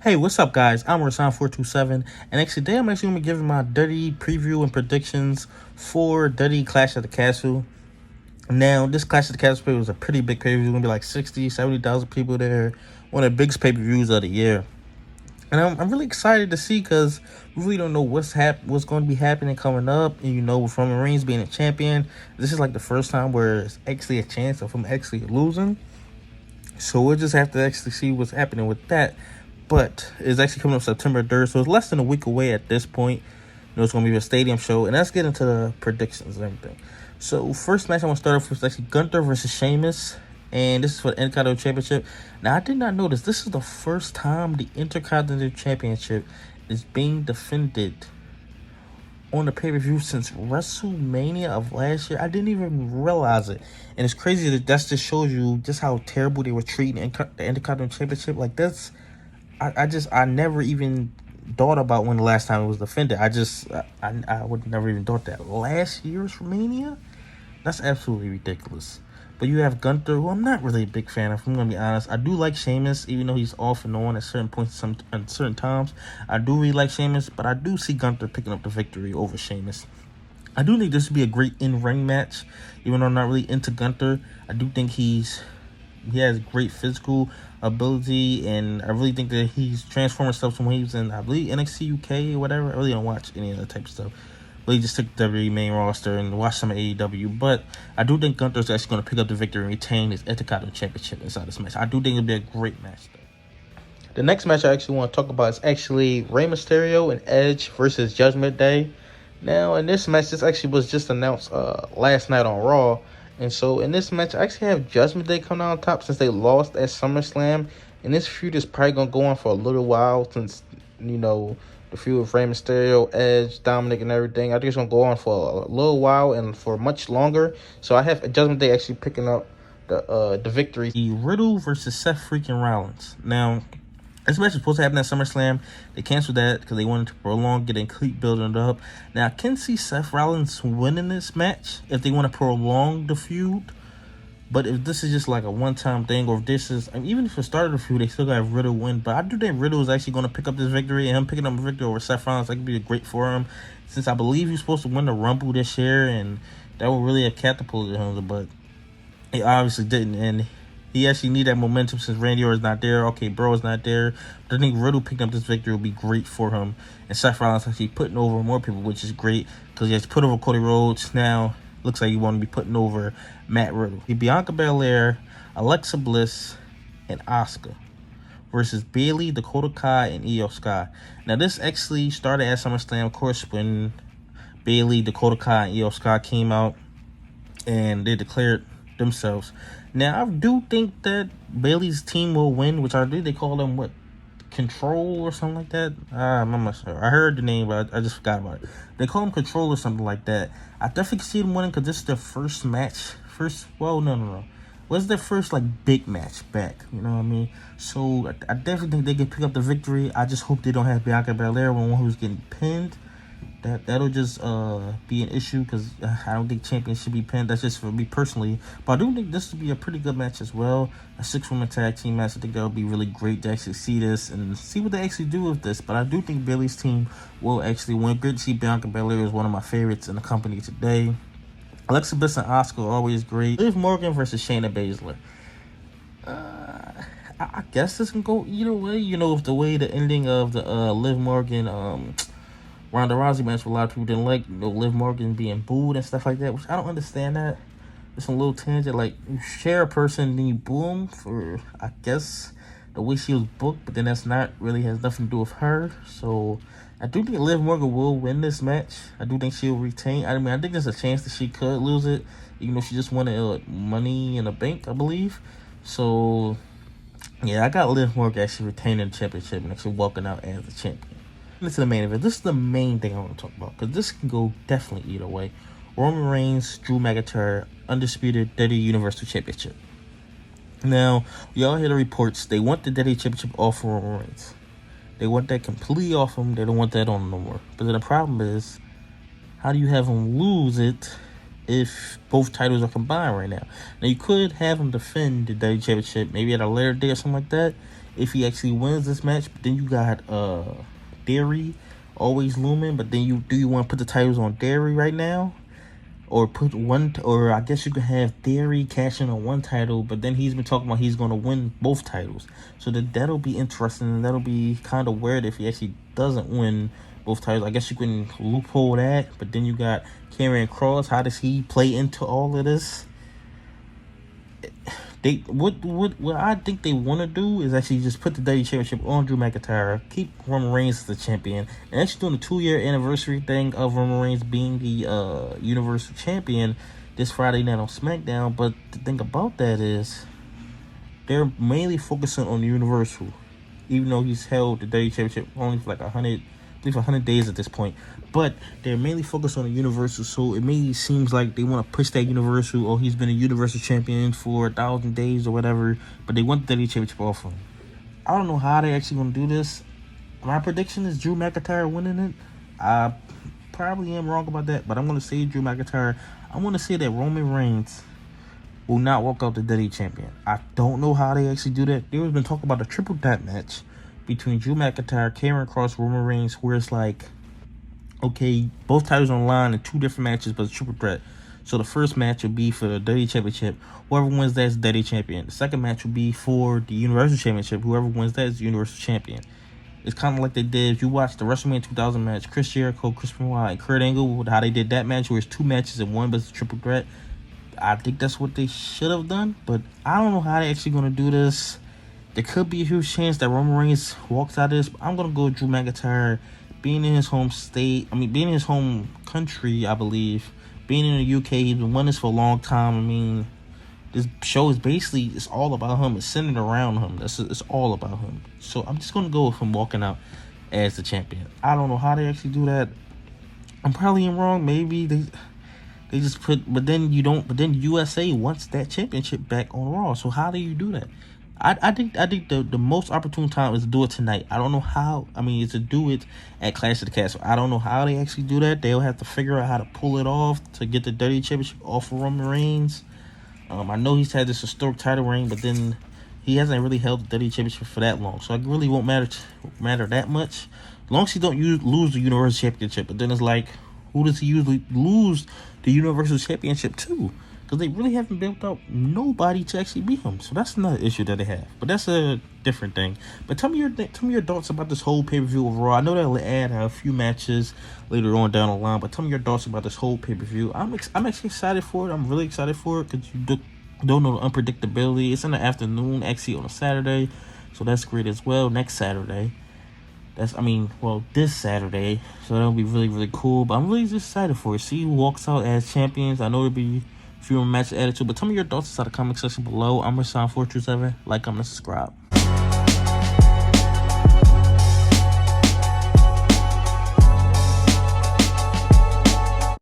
Hey, what's up, guys? I'm Rasan427, and actually, today I'm actually going to be giving my dirty preview and predictions for Dirty Clash at the Castle. Now, this Clash at the Castle was a pretty big pay-per-view. It's going to be like 60, 70,000 people there. One of the biggest pay-per-views of the year. And I'm really excited to see because we really don't know what's going to be happening coming up. And, with Roman Reigns being a champion, this is like the first time where it's actually a chance of him actually losing. So we'll just have to actually see what's happening with that. But it's actually coming up September 3rd, so it's less than a week away at this point. It's going to be a stadium show, and let's get into the predictions and everything. So first match I want to start off with is actually Gunther versus Sheamus, and this is for the Intercontinental Championship. Now, I did not notice this is the first time the Intercontinental Championship is being defended on the pay-per-view since WrestleMania of last year. I didn't even realize it. And it's crazy that just shows you just how terrible they were treating the Intercontinental Championship. Like, that's... I never even thought about when the last time it was defended. I would never even thought that. Last year's Romania? That's absolutely ridiculous. But you have Gunther, who I'm not really a big fan of, I'm going to be honest. I do like Sheamus, even though he's off and on at certain points, at certain times. I do really like Sheamus, but I do see Gunther picking up the victory over Sheamus. I do think this would be a great in-ring match, even though I'm not really into Gunther. I do think he has great physical ability, and I really think that he's transformed himself from when he was in, I believe, NXT UK or whatever. I really don't watch any of that type of stuff. But he just took the WWE main roster and watched some of AEW. But I do think Gunther's actually going to pick up the victory and retain his Intercontinental Championship inside this match. I do think it'll be a great match, though. The next match I actually want to talk about is actually Rey Mysterio and Edge versus Judgment Day. Now, in this match, this actually was just announced last night on Raw. And so in this match, I actually have Judgment Day coming out on top since they lost at SummerSlam. And this feud is probably going to go on for a little while since, the feud with Rey Mysterio, Edge, Dominic, and everything. I think it's going to go on for a little while and for much longer. So I have Judgment Day actually picking up the victory. The Riddle versus Seth freaking Rollins. Now, this match was supposed to happen at SummerSlam. They canceled that because they wanted to prolong, keep building it up. Now, I can see Seth Rollins winning this match if they want to prolong the feud. But if this is just like a one-time thing, or if this is... even if it started the feud, they still got Riddle win. But I do think Riddle is actually going to pick up this victory. And him picking up a victory over Seth Rollins, that could be great for him. Since I believe he's supposed to win the Rumble this year. And that would really have catapulted him. But he obviously didn't. And he actually need that momentum since Randy Orton's not there. Okay, Bro is not there. But I think Riddle picking up this victory will be great for him. And Seth Rollins actually putting over more people, which is great. Because he has put over Cody Rhodes. Now, looks like he want to be putting over Matt Riddle. Bianca Belair, Alexa Bliss, and Asuka versus Bayley, Dakota Kai, and Io Sky. Now, this actually started at SummerSlam, of course, when Bayley, Dakota Kai, and Io Sky came out. And they declared themselves. Now, I do think that Bayley's team will win, which I think they call them, Control or something like that? I'm not sure. I heard the name, but I just forgot about it. They call them Control or something like that. I definitely can see them winning because this is their first match. No. What's their first, big match back? You know what I mean? So, I definitely think they can pick up the victory. I just hope they don't have Bianca Belair, one who's getting pinned. That'll just be an issue because I don't think champions should be pinned. That's just for me personally. But I do think this would be a pretty good match as well. A 6-woman tag team match. I think that would be really great to actually see this and see what they actually do with this. But I do think Bayley's team will actually win. Great to see Bianca Belair is one of my favorites in the company today. Alexa Bliss and Asuka are always great. Liv Morgan versus Shayna Baszler. I guess this can go either way. If the way the ending of the Liv Morgan Ronda Rousey match, a lot of people didn't like, Liv Morgan being booed and stuff like that, which I don't understand that. It's a little tangent, you share a person, then you boo them for, I guess, the way she was booked, but then that's not really has nothing to do with her. So I do think Liv Morgan will win this match. I do think she'll retain. I think there's a chance that she could lose it, even though she just won Money in the Bank, I believe. So, yeah, I got Liv Morgan actually retaining the championship and actually walking out as the champion. Into the main event. This is the main thing I want to talk about because this can go definitely either way. Roman Reigns, Drew McIntyre, Undisputed WWE Universal Championship. Now, we all hear the reports. They want the WWE Championship off for Roman Reigns. They want that completely off him. They don't want that on no more. But then the problem is, how do you have him lose it if both titles are combined right now? Now, you could have him defend the WWE Championship maybe at a later date or something like that. if he actually wins this match. But then you got Theory always looming. But then do you want to put the titles on Theory right now? Or put one, or I guess you could have Theory cash in on one title, but then he's been talking about he's going to win both titles. So that'll be interesting, and that'll be kind of weird if he actually doesn't win both titles. I guess you can loophole that, but then you got Karrion Kross. How does he play into all of this? What I think they want to do is actually just put the WWE Championship on Drew McIntyre, keep Roman Reigns as the champion, and actually doing the 2-year anniversary thing of Roman Reigns being the Universal Champion this Friday night on SmackDown. But the thing about that is they're mainly focusing on the Universal, even though he's held the WWE Championship only for like 100 days at this point. But they're mainly focused on the Universal, so it mainly seems like they want to push that Universal, or he's been a Universal Champion for 1,000 days or whatever, but they want the WWE Championship off him. I don't know how they actually going to do this. My prediction is Drew McIntyre winning it. I probably am wrong about that, but I'm going to say Drew McIntyre. I want to say that Roman Reigns will not walk out the WWE Champion. I don't know how they actually do that. There's been talk about a triple threat match between Drew McIntyre, Karrion Kross, Roman Reigns, where it's like, okay, both titles on the line in 2 different matches, but it's triple threat. So the first match will be for the WWE Championship. Whoever wins that is the WWE Champion. The second match will be for the Universal Championship. Whoever wins that is the Universal Champion. It's kind of like they did, if you watch the WrestleMania 2000 match, Chris Jericho, Chris Benoit, and Kurt Angle, how they did that match, where it's 2 matches in one, but it's a triple threat. I think that's what they should have done, but I don't know how they're actually going to do this. There could be a huge chance that Roman Reigns walks out of this, but I'm going to go with Drew McIntyre. Being in his home state, being in his home country, I believe. Being in the UK, he's been winning this for a long time. This show is basically, it's all about him. It's centered around him. It's all about him. So I'm just going to go with him walking out as the champion. I don't know how they actually do that. I'm probably wrong. Maybe they just put, but then USA wants that championship back on Raw. So how do you do that? I think the most opportune time is to do it tonight. I don't know how. Is to do it at Clash of the Castle. I don't know how they actually do that. They'll have to figure out how to pull it off to get the WWE Championship off of Roman Reigns. I know he's had this historic title reign, but then he hasn't really held the WWE Championship for that long. So it really won't matter that much. As long as he don't lose the Universal Championship. But then it's like, who does he usually lose the Universal Championship to? Because they really haven't built up nobody to actually beat him. So that's another issue that they have. But that's a different thing. But tell me your thoughts about this whole pay-per-view overall. I know they'll add a few matches later on down the line. But tell me your thoughts about this whole pay-per-view. I'm actually excited for it. I'm really excited for it because you don't know the unpredictability. It's in the afternoon, actually on a Saturday. So that's great as well. Next Saturday. This Saturday. So that'll be really, really cool. But I'm really just excited for it. See who walks out as champions. I know it'll be a few more matches added to. But tell me your thoughts inside the comment section below. I'm Rashawn427. Like, comment, subscribe.